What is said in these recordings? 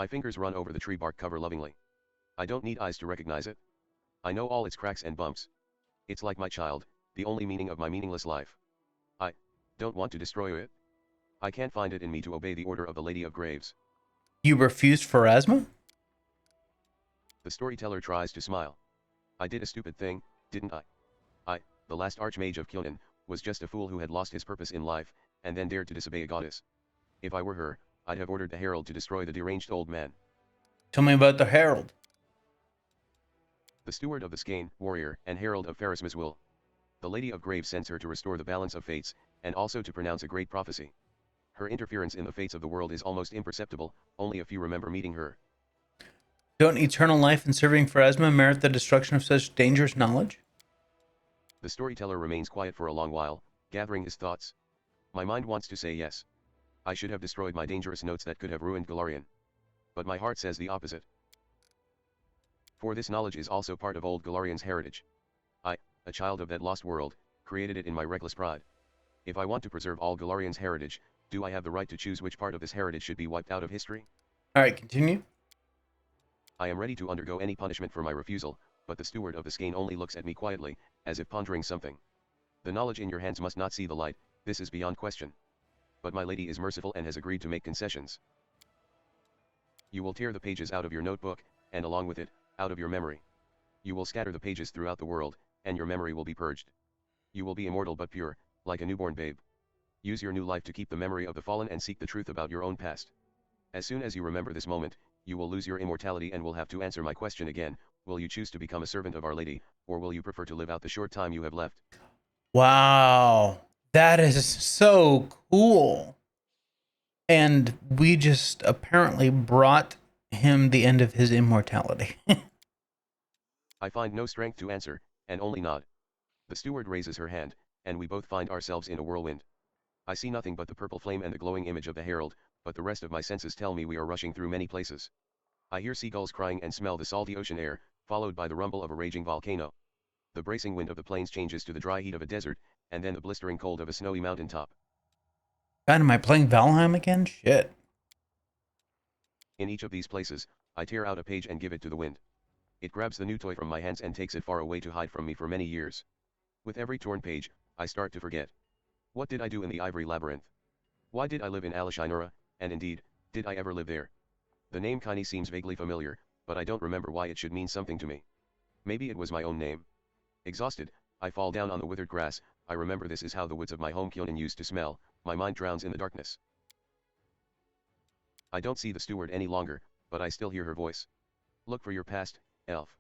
My fingers run over the tree bark cover lovingly. I don't need eyes to recognize it. I know all its cracks and bumps. It's like my child, the only meaning of my meaningless life. I don't want to destroy it. I can't find it in me to obey the order of the Lady of Graves. You refused Pharasma? The storyteller tries to smile. I did a stupid thing, didn't I? The last Archmage of 𝐂𝐡𝐚𝐧𝐬𝐭, was just a fool who had lost his purpose in life, and then dared to disobey a goddess. If I were her, I'd have ordered the herald to destroy the deranged old man. Tell me about the herald. The steward of the 𝐂𝐚𝐽, warrior, and herald of 𝐻arism's. The Lady of Graves sends her to restore the balance of fates, and also to pronounce a great prophecy. Her interference in the fates of the world is almost imperceptible, only a few remember meeting her. Don't eternal life and serving Pharasma merit the destruction of such dangerous knowledge? The storyteller remains quiet for a long while, gathering his thoughts. My mind wants to say yes. I should have destroyed my dangerous notes that could have ruined Golarion. But my heart says the opposite. For this knowledge is also part of old Golarion's heritage. I, a child of that lost world, created it in my reckless pride. If I want to preserve all Golarion's heritage, do I have the right to choose which part of this heritage should be wiped out of history? Alright, continue. I am ready to undergo any punishment for my refusal, but the steward of the 𝐂𝐚𝐽 only looks at me quietly, as if pondering something. The knowledge in your hands must not see the light, this is beyond question. But my lady is merciful and has agreed to make concessions. You will tear the pages out of your notebook, and along with it, out of your memory. You will scatter the pages throughout the world, and your memory will be purged. You will be immortal but pure, like a newborn babe. Use your new life to keep the memory of the fallen and seek the truth about your own past. As soon as you remember this moment, you will lose your immortality and will have to answer my question again. Will you choose to become a servant of Our Lady, or will you prefer to live out the short time you have left? Wow, that is so cool. And we just apparently brought him the end of his immortality. I find no strength to answer, and only nod. The steward raises her hand, and we both find ourselves in a whirlwind. I see nothing but the purple flame and the glowing image of the herald, but the rest of my senses tell me we are rushing through many places. I hear seagulls crying and smell the salty ocean air, followed by the rumble of a raging volcano. The bracing wind of the plains changes to the dry heat of a desert, and then the blistering cold of a snowy mountaintop. God, am I playing Valheim again? Shit. In each of these places, I tear out a page and give it to the wind. It grabs the new toy from my hands and takes it far away to hide from me for many years. With every torn page, I start to forget. What did I do in the Ivory Labyrinth? Why did I live in Alishinura, and indeed, did I ever live there? The name 𝐂𝐚𝐽 seems vaguely familiar, but I don't remember why it should mean something to me. Maybe it was my own name. Exhausted, I fall down on the withered grass. I remember this is how the woods of my home 𝐂𝐴𝐽 used to smell. My mind drowns in the darkness. I don't see the steward any longer, but I still hear her voice. Look for your past, elf.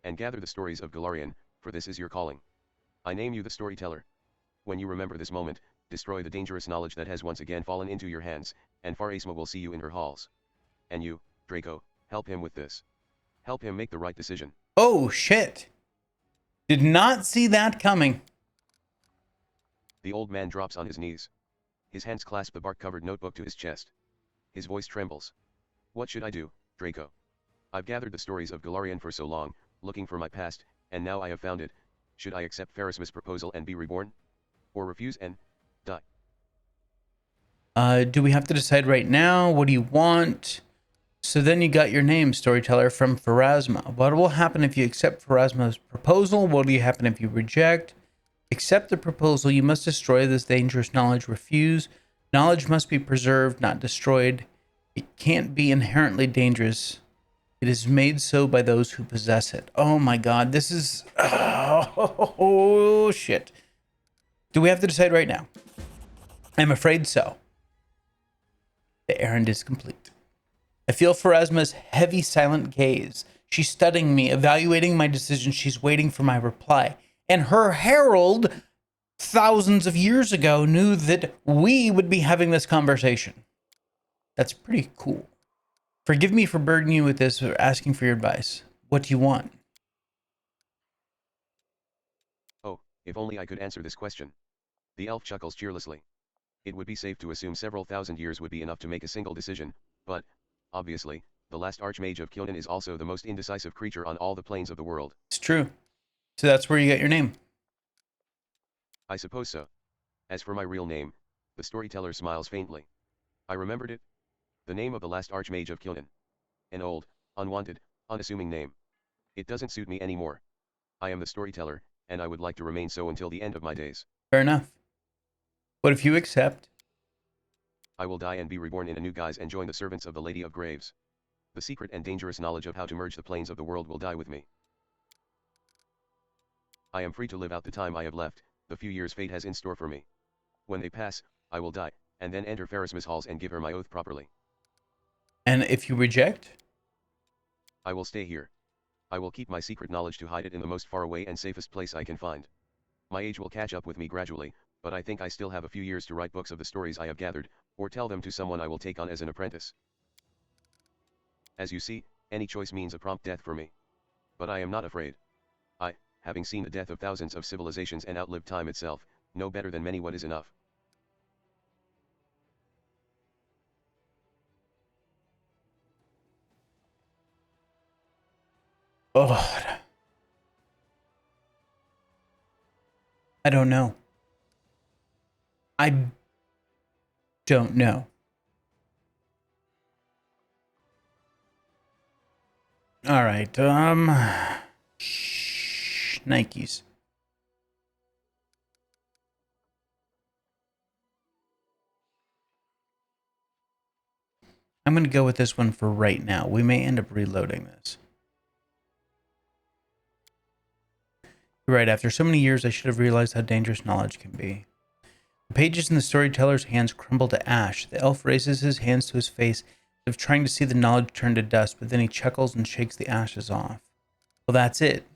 And gather the stories of Golarion, for this is your calling. I name you the storyteller. When you remember this moment, destroy the dangerous knowledge that has once again fallen into your hands, and 𝐻arism's will see you in her halls. And you, Draco, help him with this. Help him make the right decision. Oh, shit. Did not see that coming. The old man drops on his knees. His hands clasp the bark-covered notebook to his chest. His voice trembles. What should I do, Draco? I've gathered the stories of Golarion for so long, looking for my past, and now I have found it. Should I accept 𝐻arism's proposal and be reborn? Or refuse and die? Do we have to decide right now? What do you want? So then you got your name, storyteller, from Pharasma. What will happen if you accept Pharasma's proposal? What will happen if you reject? Accept the proposal. You must destroy this dangerous knowledge. Refuse. Knowledge must be preserved, not destroyed. It can't be inherently dangerous. It is made so by those who possess it. Oh my god, this is... Oh, shit. Do we have to decide right now? I'm afraid so. The errand is complete. I feel Pharasma's heavy, silent gaze. She's studying me, evaluating my decision. She's waiting for my reply. And her herald, thousands of years ago, knew that we would be having this conversation. That's pretty cool. Forgive me for burdening you with this or asking for your advice. What do you want? Oh, if only I could answer this question. The elf chuckles cheerlessly. It would be safe to assume several thousand years would be enough to make a single decision, but, obviously, the last Archmage of 𝐂𝐴𝐽 is also the most indecisive creature on all the planes of the world. It's true. So that's where you get your name. I suppose so. As for my real name, the storyteller smiles faintly. I remembered it. The name of the last Archmage of 𝐂𝐴𝐽. An old, unwanted, unassuming name. It doesn't suit me anymore. I am the storyteller, and I would like to remain so until the end of my days. Fair enough. What if you accept? I will die and be reborn in a new guise and join the servants of the Lady of Graves. The secret and dangerous knowledge of how to merge the planes of the world will die with me. I am free to live out the time I have left, the few years fate has in store for me. When they pass, I will die, and then enter Pharasma's halls and give her my oath properly. And if you reject? I will stay here. I will keep my secret knowledge to hide it in the most faraway and safest place I can find. My age will catch up with me gradually, but I think I still have a few years to write books of the stories I have gathered, or tell them to someone I will take on as an apprentice. As you see, any choice means a prompt death for me. But I am not afraid. I, having seen the death of thousands of civilizations and outlived time itself, know better than many what is enough. Oh, I don't know. I don't know. All right. Nikes. I'm going to go with this one for right now. We may end up reloading this. You're right. After so many years, I should have realized how dangerous knowledge can be. The pages in the storyteller's hands crumble to ash. The elf raises his hands to his face, as if trying to see the knowledge turn to dust, but then he chuckles and shakes the ashes off. Well, that's it.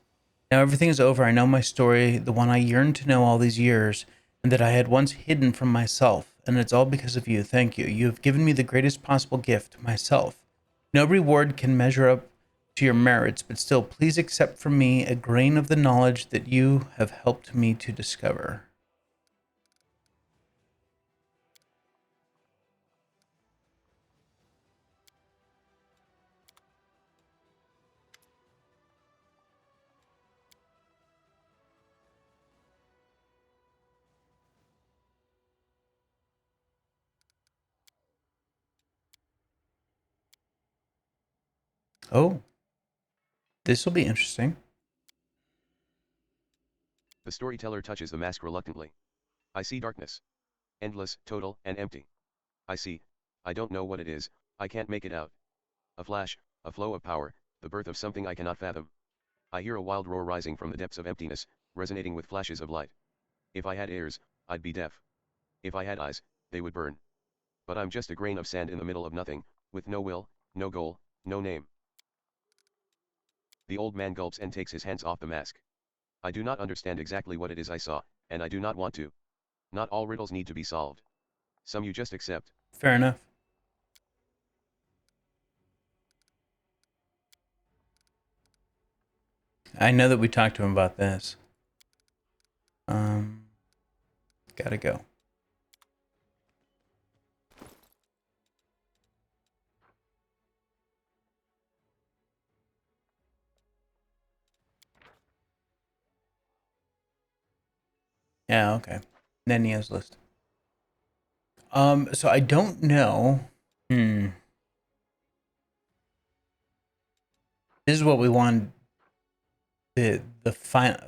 Now everything is over. I know my story, the one I yearned to know all these years, and that I had once hidden from myself. And it's all because of you. Thank you. You have given me the greatest possible gift, myself. No reward can measure up to your merits, but still, please accept from me a grain of the knowledge that you have helped me to discover. Oh, this will be interesting. The storyteller touches the mask reluctantly. I see darkness. Endless, total, and empty. I don't know what it is, I can't make it out. A flash, a flow of power, the birth of something I cannot fathom. I hear a wild roar rising from the depths of emptiness, resonating with flashes of light. If I had ears, I'd be deaf. If I had eyes, they would burn. But I'm just a grain of sand in the middle of nothing, with no will, no goal, no name. The old man gulps and takes his hands off the mask. I do not understand exactly what it is I saw, and I do not want to. Not all riddles need to be solved. Some you just accept. Fair enough. I know that we talked to him about this. Gotta go. Yeah, okay. Nenio's list. So I don't know. This is what we want. The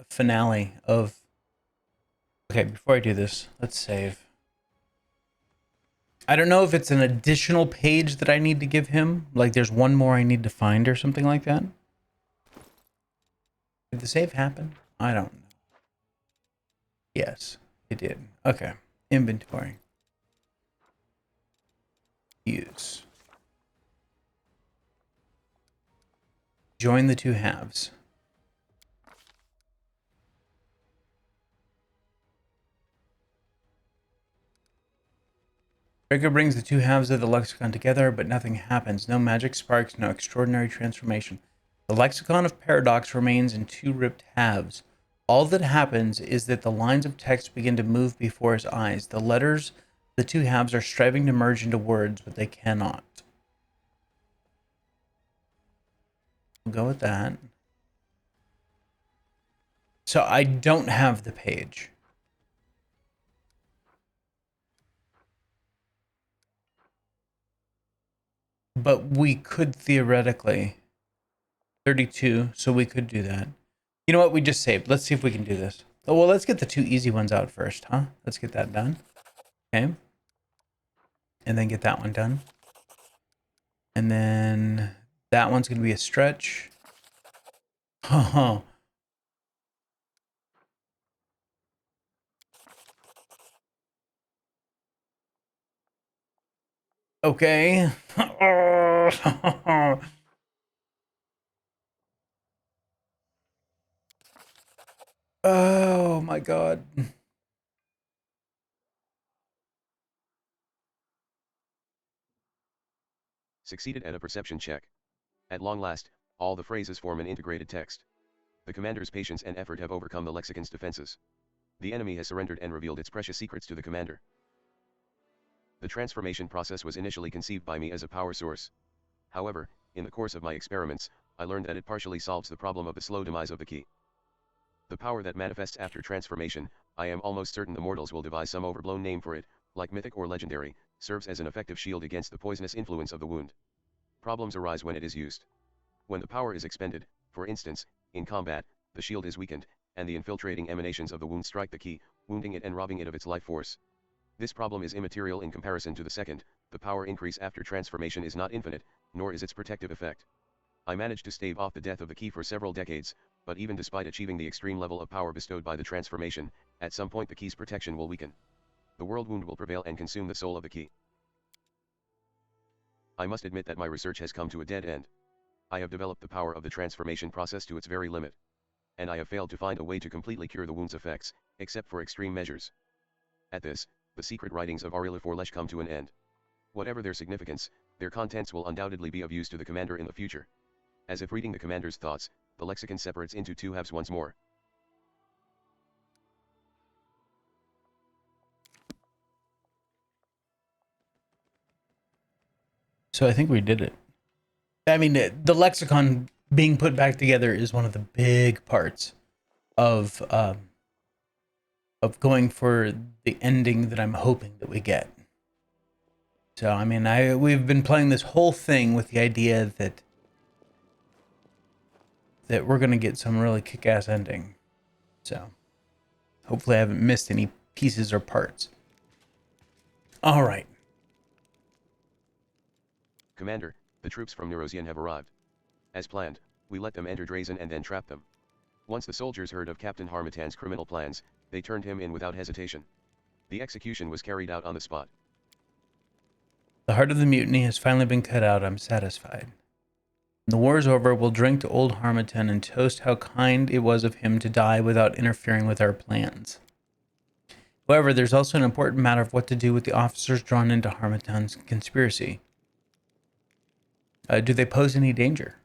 finale of. Okay, before I do this, let's save. I don't know if it's an additional page that I need to give him. Like there's one more I need to find or something like that. Did the save happen? I don't know. Yes, it did. Okay. Inventory. Use. Join the two halves. Draco brings the two halves of the lexicon together, but nothing happens. No magic sparks, no extraordinary transformation. The lexicon of paradox remains in two ripped halves. All that happens is that the lines of text begin to move before his eyes. The letters, the two halves, are striving to merge into words, but they cannot. We'll go with that. So I don't have the page. but we could theoretically 32, so we could do that. You know what? We just saved. Let's see if we can do this. Oh, well, let's get the 2 easy ones out first, huh? Let's get that done. Okay. And then get that one done. And then that one's going to be a stretch. Oh. Okay. Oh my God. Succeeded at a perception check. At long last, all the phrases form an integrated text. The commander's patience and effort have overcome the lexicon's defenses. The enemy has surrendered and revealed its precious secrets to the commander. The transformation process was initially conceived by me as a power source. However, in the course of my experiments, I learned that it partially solves the problem of the slow demise of the key. The power that manifests after transformation, I am almost certain the mortals will devise some overblown name for it, like mythic or legendary, serves as an effective shield against the poisonous influence of the wound. Problems arise when it is used. When the power is expended, for instance, in combat, the shield is weakened, and the infiltrating emanations of the wound strike the key, wounding it and robbing it of its life force. This problem is immaterial in comparison to the second. The power increase after transformation is not infinite, nor is its protective effect. I managed to stave off the death of the key for several decades, but even despite achieving the extreme level of power bestowed by the transformation, at some point the key's protection will weaken. The world wound will prevail and consume the soul of the key. I must admit that my research has come to a dead end. I have developed the power of the transformation process to its very limit. And I have failed to find a way to completely cure the wound's effects, except for extreme measures. At this, the secret writings of 𝐿𝐴 come to an end. Whatever their significance, their contents will undoubtedly be of use to the commander in the future. As if reading the commander's thoughts, the lexicon separates into 2 halves once more. So I think we did it. I mean, the lexicon being put back together is one of the big parts of going for the ending that I'm hoping that we get. So I mean, we've been playing this whole thing with the idea that we're gonna get some really kick-ass ending. So hopefully I haven't missed any pieces or parts. All right. Commander, the troops from 𝐚𝐻awke have arrived. As planned, we let them enter 𝐷razen and then trap them. Once the soldiers heard of Captain 𝐻armatan criminal plans, they turned him in without hesitation. The execution was carried out on the spot. The heart of the mutiny has finally been cut out. I'm satisfied. When the war is over, we'll drink to old 𝐻armatan and toast how kind it was of him to die without interfering with our plans. However, there's also an important matter of what to do with the officers drawn into 𝐻armatan's conspiracy. Do they pose any danger?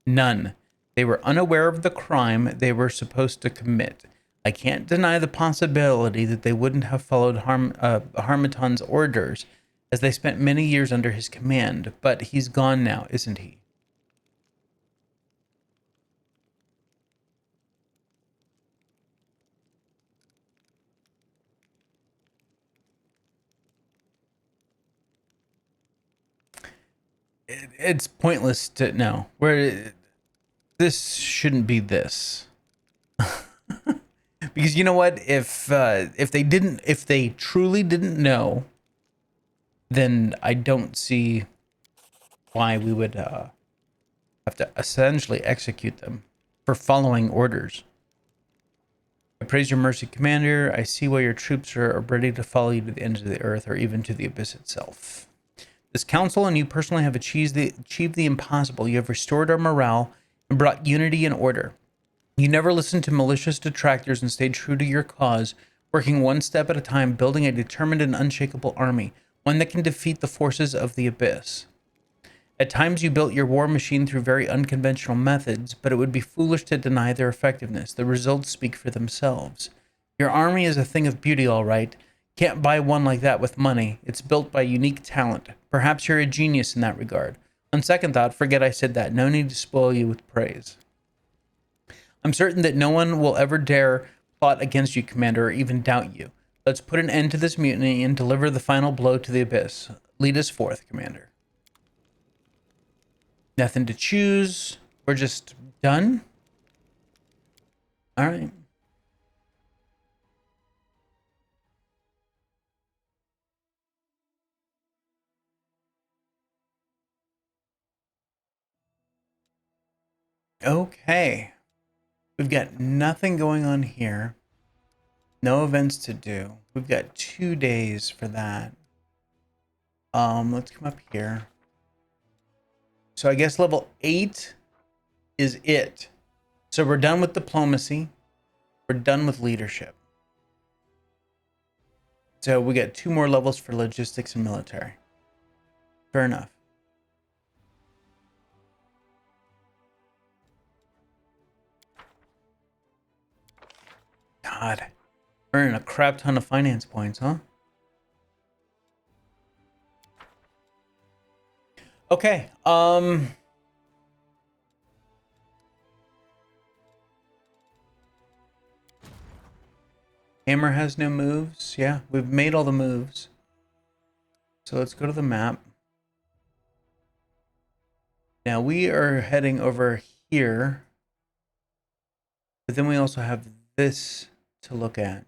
None. They were unaware of the crime they were supposed to commit. I can't deny the possibility that they wouldn't have followed 𝐻armatan's orders, as they spent many years under his command, but he's gone now, isn't he? It's pointless to no. This shouldn't be this. Because you know what? If they truly didn't know, then I don't see why we would have to essentially execute them for following orders. I praise your mercy, Commander. I see why your troops are ready to follow you to the ends of the earth or even to the abyss itself. This council and you personally have achieved the impossible. You have restored our morale and brought unity and order. You never listened to malicious detractors and stayed true to your cause, working one step at a time, building a determined and unshakable army, one that can defeat the forces of the abyss. At times you built your war machine through very unconventional methods, but it would be foolish to deny their effectiveness. The results speak for themselves. Your army is a thing of beauty, all right. Can't buy one like that with money. It's built by unique talent. Perhaps you're a genius in that regard. On second thought, forget I said that. No need to spoil you with praise. I'm certain that no one will ever dare plot against you, Commander, or even doubt you. Let's put an end to this mutiny and deliver the final blow to the abyss. Lead us forth, Commander. Nothing to choose. We're just done. All right. Okay. We've got nothing going on here. No events to do. We've got 2 days for that. Let's come up here. So I guess level 8 is it. So we're done with diplomacy. We're done with leadership. So we got 2 more levels for logistics and military. Fair enough. God, earning a crap ton of finance points, huh? Okay. Hammer has no moves. Yeah, we've made all the moves. So let's go to the map. Now we are heading over here. But then we also have this to look at.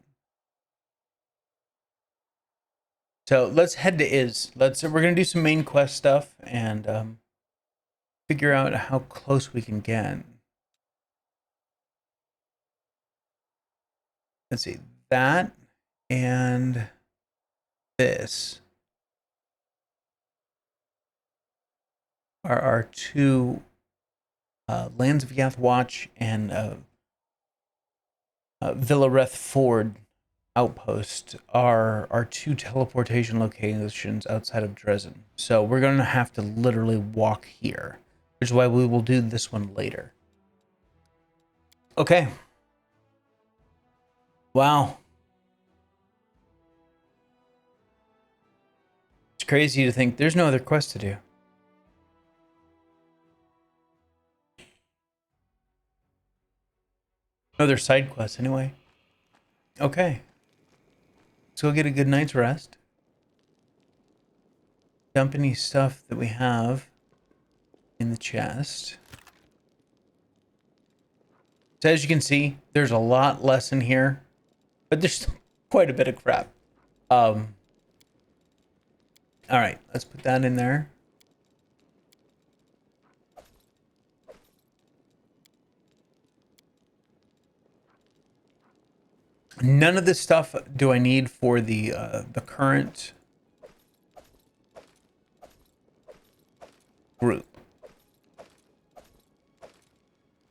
So let's head to we're gonna do some main quest stuff and figure out how close we can get. Let's see, that and this are our 2 Lands of Yath Watch and Villareth Ford outpost are our 2 teleportation locations outside of Dresden. So we're going to have to literally walk here, which is why we will do this one later. Okay. Wow. It's crazy to think there's no other quest to do. No other side quests anyway. Okay. Let's go get a good night's rest. Dump any stuff that we have in the chest. So as you can see, there's a lot less in here, but there's still quite a bit of crap. All right, let's put that in there. None of this stuff do I need for the current group.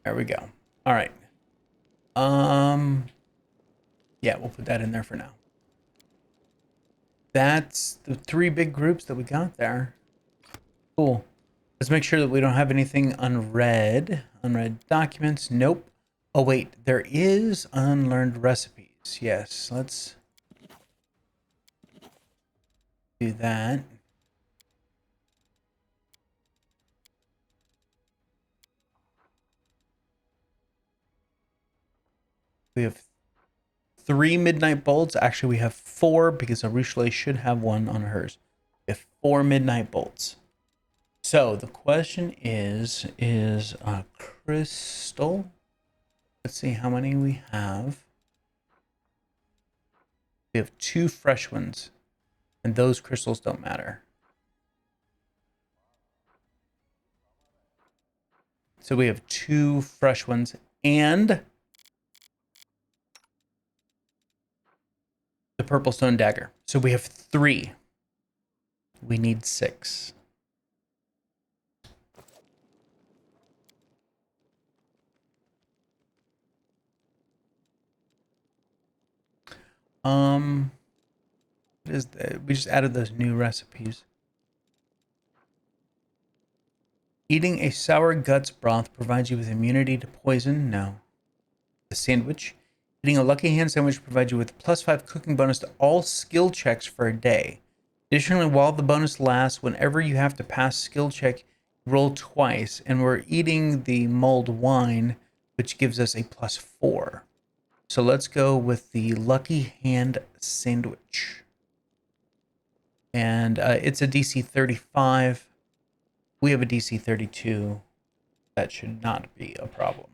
There we go. All right. Yeah, we'll put that in there for now. That's the 3 big groups that we got there. Cool. Let's make sure that we don't have anything unread. Unread documents. Nope. Oh, wait. There is unlearned recipes. Yes, let's do that. We have 3 midnight bolts. Actually, we have 4 because Arushale should have 1 on hers. We have 4 midnight bolts. So the question is crystal? Let's see how many we have. We have 2 fresh ones, and those crystals don't matter. So we have 2 fresh ones and the purple stone dagger. So we have 3. We need 6. What is that? We just added those new recipes. Eating a sour guts broth provides you with immunity to poison. No. The sandwich. Eating a lucky hand sandwich provides you with +5 cooking bonus to all skill checks for a day. Additionally, while the bonus lasts, whenever you have to pass skill check, roll twice. And we're eating the mulled wine, which gives us a +4. So let's go with the lucky hand sandwich. And it's a DC 35. We have a DC 32. That should not be a problem.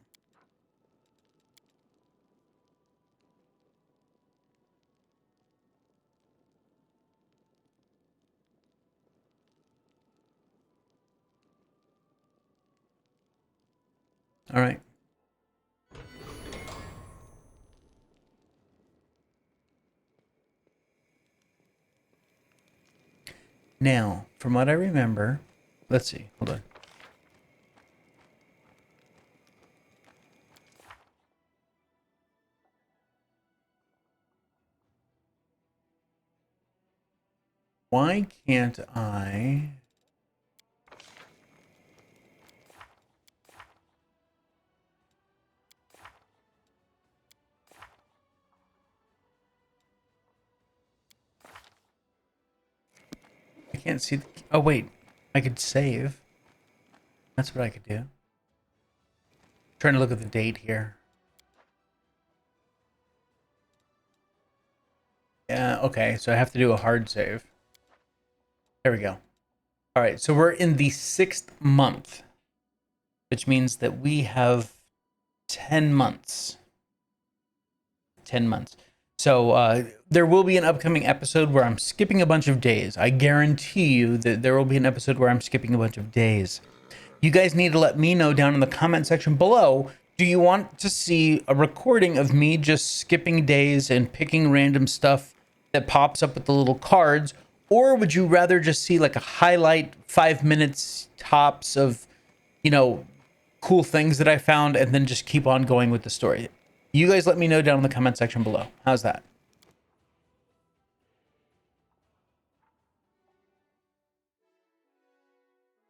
All right. Now, from what I remember, let's see. Hold on. Why can't I? I can't see. Oh, wait. I could save. That's what I could do. Trying to look at the date here. Yeah, okay. So I have to do a hard save. There we go. All right. So we're in the 6th month, which means that we have 10 months. 10 months. So there will be an upcoming episode where I'm skipping a bunch of days. I guarantee you that there will be an episode where I'm skipping a bunch of days. You guys need to let me know down in the comment section below. Do you want to see a recording of me just skipping days and picking random stuff that pops up with the little cards? Or would you rather just see like a highlight 5 minutes tops of, you know, cool things that I found and then just keep on going with the story? You guys let me know down in the comment section below. How's that?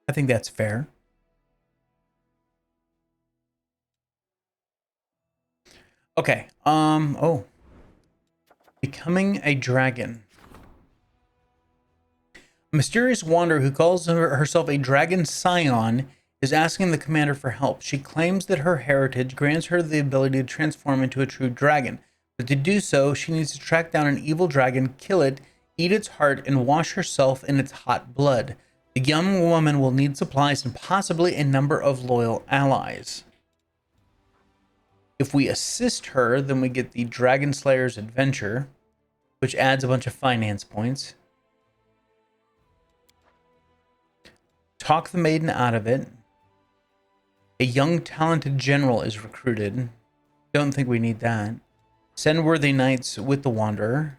I think that's fair. Okay. Oh. Becoming a dragon. A mysterious wanderer who calls herself a dragon scion is asking the commander for help. She claims that her heritage grants her the ability to transform into a true dragon. But to do so, she needs to track down an evil dragon, kill it, eat its heart, and wash herself in its hot blood. The young woman will need supplies and possibly a number of loyal allies. If we assist her, then we get the Dragon Slayer's Adventure, which adds a bunch of finance points. Talk the maiden out of it. A young, talented general is recruited. Don't think we need that. Send worthy knights with the Wanderer.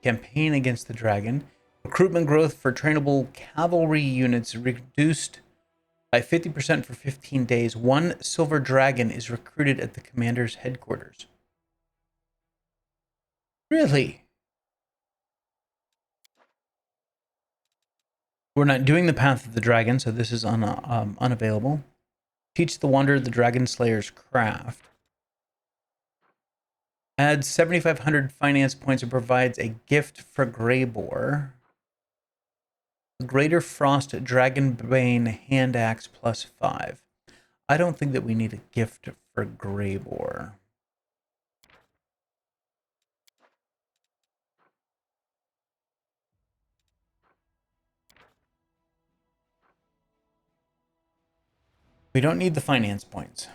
Campaign against the dragon. Recruitment growth for trainable cavalry units reduced by 50% for 15 days. 1 silver dragon is recruited at the commander's headquarters. Really? We're not doing the Path of the Dragon, so this is unavailable. Teach the Wanderer the Dragon Slayer's craft. Adds 7,500 finance points and provides a gift for Greyboar. Greater Frost Dragonbane Hand Axe +5. I don't think that we need a gift for Greyboar. We don't need the finance points.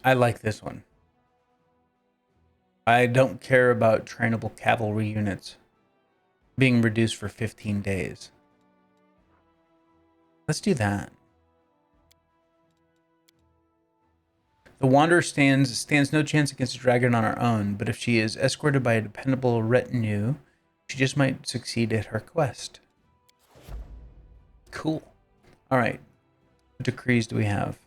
I like this one. I don't care about trainable cavalry units being reduced for 15 days. Let's do that. The Wanderer stands no chance against a dragon on her own, but if she is escorted by a dependable retinue, she just might succeed at her quest. Cool. All right. What decrees do we have?